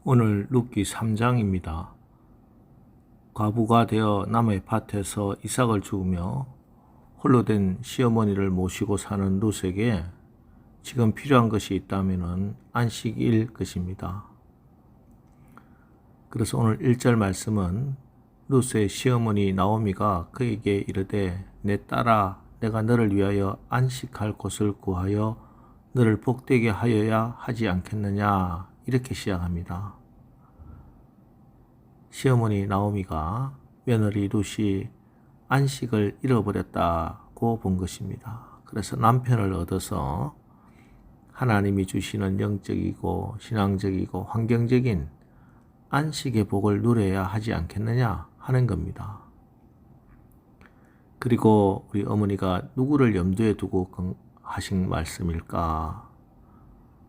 오늘 룻기 3장입니다. 과부가 되어 남의 밭에서 이삭을 죽으며 홀로 된 시어머니를 모시고 사는 룻에게 지금 필요한 것이 있다면 안식일 것입니다. 그래서 오늘 1절 말씀은 룻의 시어머니 나오미가 그에게 이르되 내 딸아 내가 너를 위하여 안식할 곳을 구하여 너를 복되게 하여야 하지 않겠느냐 이렇게 시작합니다. 시어머니 나오미가 며느리 룻이 안식을 잃어버렸다고 본 것입니다. 그래서 남편을 얻어서 하나님이 주시는 영적이고 신앙적이고 환경적인 안식의 복을 누려야 하지 않겠느냐 하는 겁니다. 그리고 우리 어머니가 누구를 염두에 두고 하신 말씀일까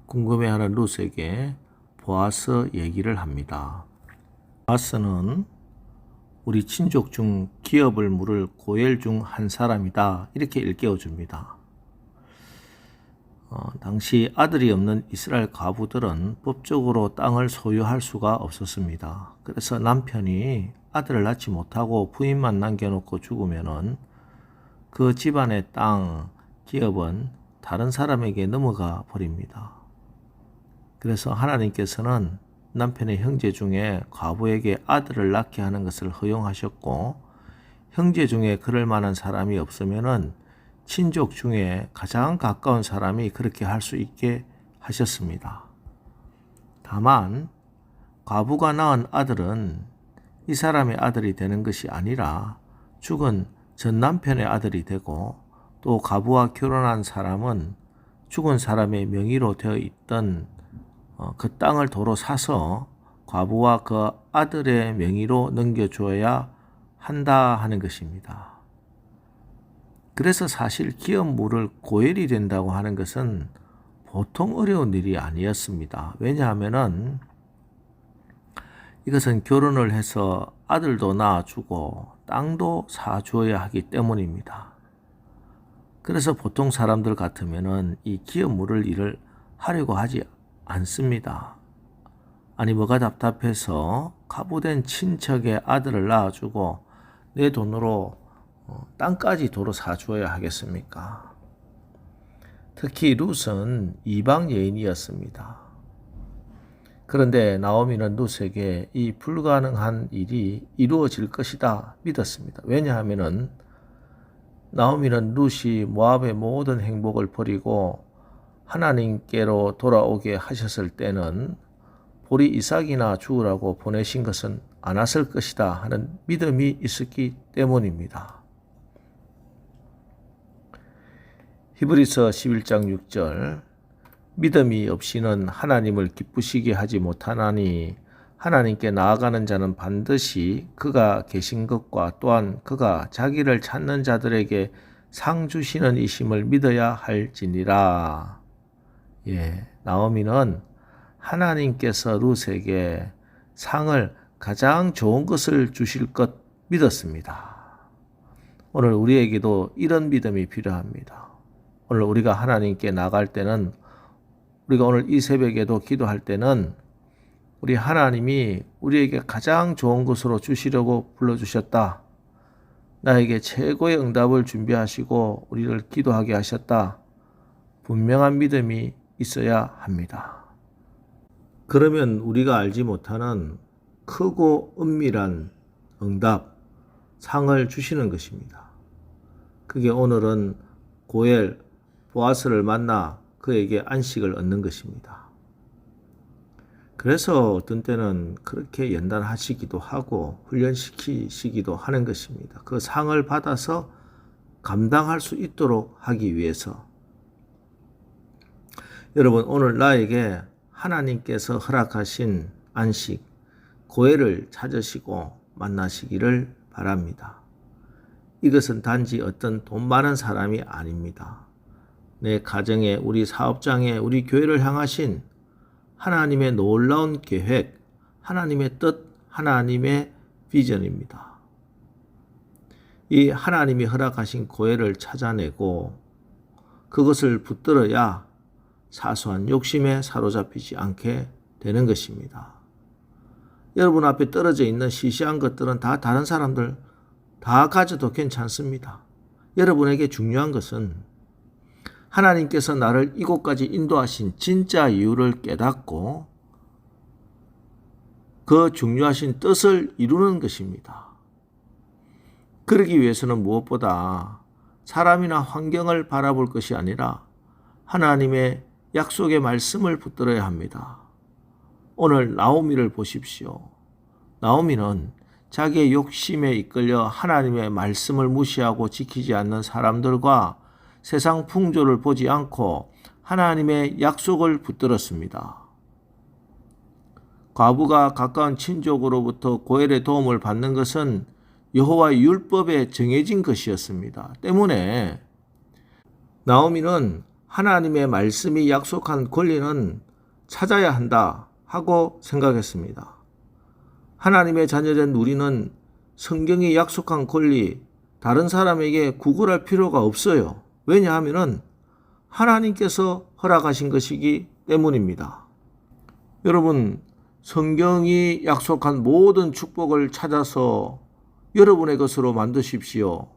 궁금해하는 룻에게 보아스 얘기를 합니다. 보아스는 우리 친족 중 기업을 물을 고엘 중 한 사람이다 이렇게 일깨워줍니다. 당시 아들이 없는 이스라엘 과부들은 법적으로 땅을 소유할 수가 없었습니다. 그래서 남편이 아들을 낳지 못하고 부인만 남겨놓고 죽으면은 그 집안의 땅, 기업은 다른 사람에게 넘어가 버립니다. 그래서 하나님께서는 남편의 형제 중에 과부에게 아들을 낳게 하는 것을 허용하셨고, 형제 중에 그럴 만한 사람이 없으면은 친족 중에 가장 가까운 사람이 그렇게 할 수 있게 하셨습니다. 다만 과부가 낳은 아들은 이 사람의 아들이 되는 것이 아니라 죽은 전 남편의 아들이 되고, 또 과부와 결혼한 사람은 죽은 사람의 명의로 되어 있던 그 땅을 도로 사서 과부와 그 아들의 명의로 넘겨줘야 한다 하는 것입니다. 그래서 사실 기업 물을 고엘이 된다고 하는 것은 보통 어려운 일이 아니었습니다. 왜냐하면은 이것은 결혼을 해서 아들도 낳아주고 땅도 사주어야 하기 때문입니다. 그래서 보통 사람들 같으면은 이 기업 물을 일을 하려고 하지 않습니다. 아니 뭐가 답답해서 과부된 친척의 아들을 낳아주고 내 돈으로 땅까지 도로 사주어야 하겠습니까? 특히 룻은 이방 여인이었습니다. 그런데 나오미는 룻에게 이 불가능한 일이 이루어질 것이다 믿었습니다. 왜냐하면은 나오미는 룻이 모압의 모든 행복을 버리고 하나님께로 돌아오게 하셨을 때는 보리 이삭이나 죽으라고 보내신 것은 안 왔을 것이다 하는 믿음이 있었기 때문입니다. 히브리서 11장 6절 믿음이 없이는 하나님을 기쁘시게 하지 못하나니 하나님께 나아가는 자는 반드시 그가 계신 것과 또한 그가 자기를 찾는 자들에게 상 주시는 이심을 믿어야 할지니라. 나오미는 하나님께서 룻에게 상을 가장 좋은 것을 주실 것 믿었습니다. 오늘 우리에게도 이런 믿음이 필요합니다. 오늘 우리가 하나님께 나갈 때는, 우리가 오늘 이 새벽에도 기도할 때는 우리 하나님이 우리에게 가장 좋은 것으로 주시려고 불러주셨다. 나에게 최고의 응답을 준비하시고 우리를 기도하게 하셨다. 분명한 믿음이 있어야 합니다. 그러면 우리가 알지 못하는 크고 은밀한 응답, 상을 주시는 것입니다. 그게 오늘은 고엘, 보아스를 만나 그에게 안식을 얻는 것입니다. 그래서 어떤 때는 그렇게 연단하시기도 하고 훈련시키시기도 하는 것입니다. 그 상을 받아서 감당할 수 있도록 하기 위해서. 여러분, 오늘 나에게 하나님께서 허락하신 안식, 고엘을 찾으시고 만나시기를 바랍니다. 이것은 단지 어떤 돈 많은 사람이 아닙니다. 내 가정에, 우리 사업장에, 우리 교회를 향하신 하나님의 놀라운 계획, 하나님의 뜻, 하나님의 비전입니다. 이 하나님이 허락하신 고엘을 찾아내고 그것을 붙들어야 사소한 욕심에 사로잡히지 않게 되는 것입니다. 여러분 앞에 떨어져 있는 시시한 것들은 다 다른 사람들 다 가져도 괜찮습니다. 여러분에게 중요한 것은 하나님께서 나를 이곳까지 인도하신 진짜 이유를 깨닫고 그 중요하신 뜻을 이루는 것입니다. 그러기 위해서는 무엇보다 사람이나 환경을 바라볼 것이 아니라 하나님의 약속의 말씀을 붙들어야 합니다. 오늘 나오미를 보십시오. 나오미는 자기의 욕심에 이끌려 하나님의 말씀을 무시하고 지키지 않는 사람들과 세상 풍조를 보지 않고 하나님의 약속을 붙들었습니다. 과부가 가까운 친족으로부터 고엘의 도움을 받는 것은 여호와의 율법에 정해진 것이었습니다. 때문에 나오미는 하나님의 말씀이 약속한 권리는 찾아야 한다 하고 생각했습니다. 하나님의 자녀된 우리는 성경이 약속한 권리, 다른 사람에게 구걸할 필요가 없어요. 왜냐하면 하나님께서 허락하신 것이기 때문입니다. 여러분, 성경이 약속한 모든 축복을 찾아서 여러분의 것으로 만드십시오.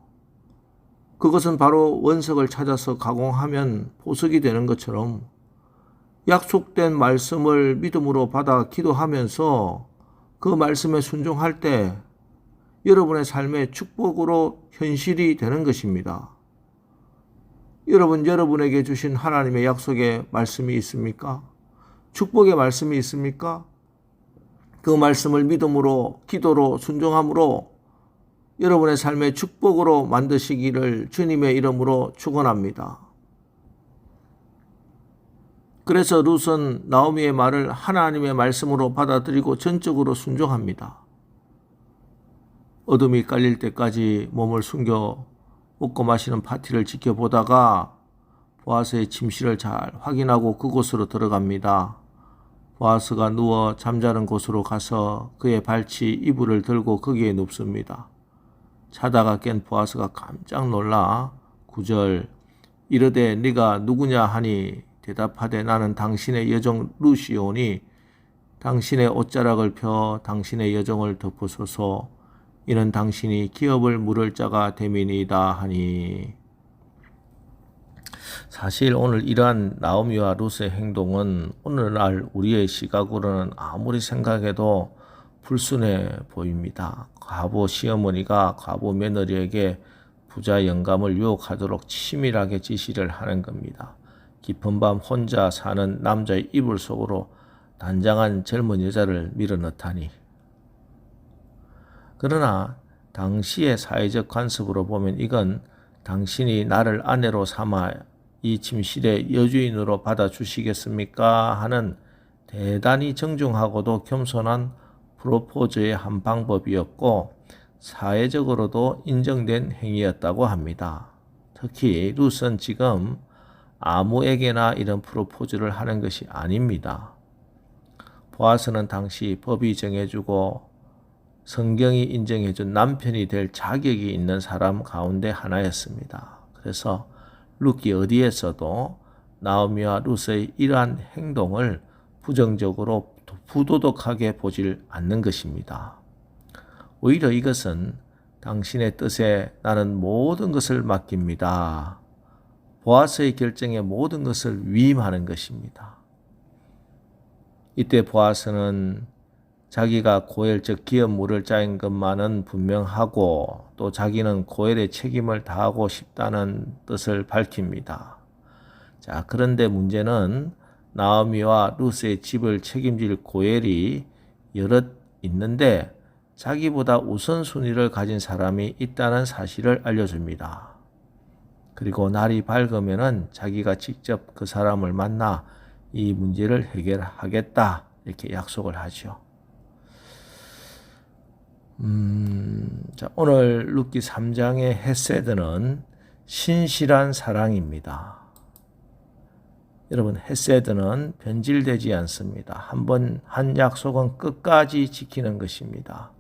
그것은 바로 원석을 찾아서 가공하면 보석이 되는 것처럼 약속된 말씀을 믿음으로 받아 기도하면서 그 말씀에 순종할 때 여러분의 삶의 축복으로 현실이 되는 것입니다. 여러분에게 주신 하나님의 약속의 말씀이 있습니까? 축복의 말씀이 있습니까? 그 말씀을 믿음으로, 기도로, 순종함으로 여러분의 삶의 축복으로 만드시기를 주님의 이름으로 축원합니다. 그래서 룻은 나오미의 말을 하나님의 말씀으로 받아들이고 전적으로 순종합니다. 어둠이 깔릴 때까지 몸을 숨겨 먹고 마시는 파티를 지켜보다가 보아스의 침실을 잘 확인하고 그곳으로 들어갑니다. 보아스가 누워 잠자는 곳으로 가서 그의 발치 이불을 들고 거기에 눕습니다. 자다가 깬 보아스가 깜짝 놀라 9절 이르되 네가 누구냐 하니 대답하되 나는 당신의 여종 룻이오니 당신의 옷자락을 펴 당신의 여종을 덮으소서 이는 당신이 기업을 물을 자가 됨이니이다 하니. 사실 오늘 이러한 나오미와 룻의 행동은 오늘날 우리의 시각으로는 아무리 생각해도 불순해 보입니다. 과부 시어머니가 과부 며느리에게 부자 영감을 유혹하도록 치밀하게 지시를 하는 겁니다. 깊은 밤 혼자 사는 남자의 이불 속으로 단장한 젊은 여자를 밀어넣다니. 그러나 당시의 사회적 관습으로 보면 이건 당신이 나를 아내로 삼아 이 침실의 여주인으로 받아주시겠습니까? 하는 대단히 정중하고도 겸손한 프로포즈의 한 방법이었고 사회적으로도 인정된 행위였다고 합니다. 특히 룻은 지금 아무에게나 이런 프로포즈를 하는 것이 아닙니다. 보아스는 당시 법이 정해주고 성경이 인정해준 남편이 될 자격이 있는 사람 가운데 하나였습니다. 그래서 룻기 어디에서도 나오미와 룻의 이러한 행동을 부정적으로 부도덕하게 보질 않는 것입니다. 오히려 이것은 당신의 뜻에 나는 모든 것을 맡깁니다. 보아스의 결정에 모든 것을 위임하는 것입니다. 이때 보아스는 자기가 고엘 즉 기업 물을 자인 것만은 분명하고 또 자기는 고엘의 책임을 다하고 싶다는 뜻을 밝힙니다. 자, 그런데 문제는 나오미와 룻의 집을 책임질 고엘이 여럿 있는데 자기보다 우선순위를 가진 사람이 있다는 사실을 알려줍니다. 그리고 날이 밝으면은 자기가 직접 그 사람을 만나 이 문제를 해결하겠다 이렇게 약속을 하죠. 자, 오늘 룻기 3장의 헤세드는 신실한 사랑입니다. 여러분, 헤세드는 변질되지 않습니다. 한번 한 약속은 끝까지 지키는 것입니다.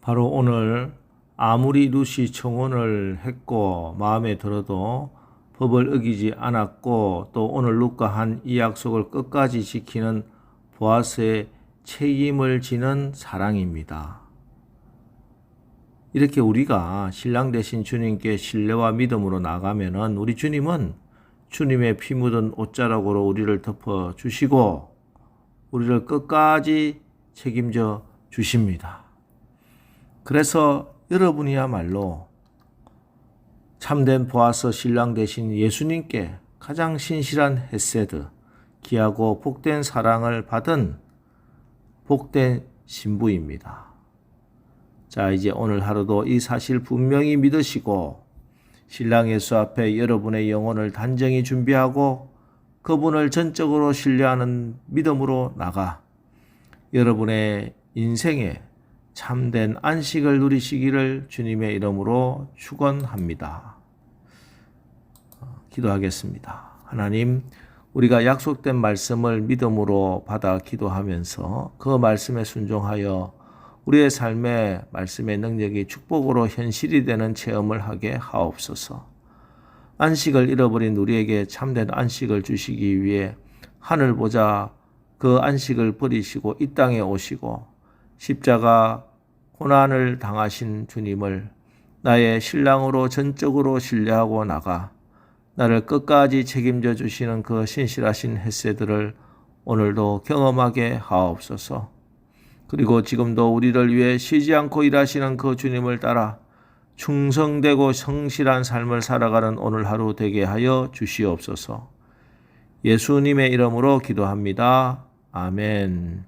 바로 오늘 아무리 룻이 청혼을 했고 마음에 들어도 법을 어기지 않았고 또 오늘 룻과 한 이 약속을 끝까지 지키는 보아스의 책임을 지는 사랑입니다. 이렇게 우리가 신랑 되신 주님께 신뢰와 믿음으로 나가면은 우리 주님은 주님의 피 묻은 옷자락으로 우리를 덮어 주시고 우리를 끝까지 책임져 주십니다. 그래서 여러분이야말로 참된 보아서 신랑 되신 예수님께 가장 신실한 헤세드, 귀하고 복된 사랑을 받은 복된 신부입니다. 자, 이제 오늘 하루도 이 사실 분명히 믿으시고 신랑 예수 앞에 여러분의 영혼을 단정히 준비하고 그분을 전적으로 신뢰하는 믿음으로 나가 여러분의 인생에 참된 안식을 누리시기를 주님의 이름으로 축원합니다. 기도하겠습니다. 하나님, 우리가 약속된 말씀을 믿음으로 받아 기도하면서 그 말씀에 순종하여 우리의 삶의 말씀의 능력이 축복으로 현실이 되는 체험을 하게 하옵소서. 안식을 잃어버린 우리에게 참된 안식을 주시기 위해 하늘 보자 그 안식을 버리시고 이 땅에 오시고 십자가 고난을 당하신 주님을 나의 신랑으로 전적으로 신뢰하고 나가 나를 끝까지 책임져 주시는 그 신실하신 헤세드를 오늘도 경험하게 하옵소서. 그리고 지금도 우리를 위해 쉬지 않고 일하시는 그 주님을 따라 충성되고 성실한 삶을 살아가는 오늘 하루 되게 하여 주시옵소서. 예수님의 이름으로 기도합니다. 아멘.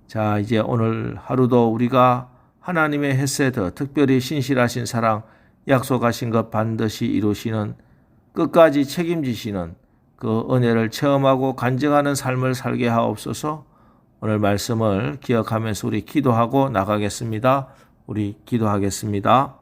자, 이제 오늘 하루도 우리가 하나님의 헤세드, 특별히 신실하신 사랑, 약속하신 것 반드시 이루시는 끝까지 책임지시는 그 은혜를 체험하고 간증하는 삶을 살게 하옵소서. 오늘 말씀을 기억하면서 우리 기도하고 나가겠습니다. 우리 기도하겠습니다.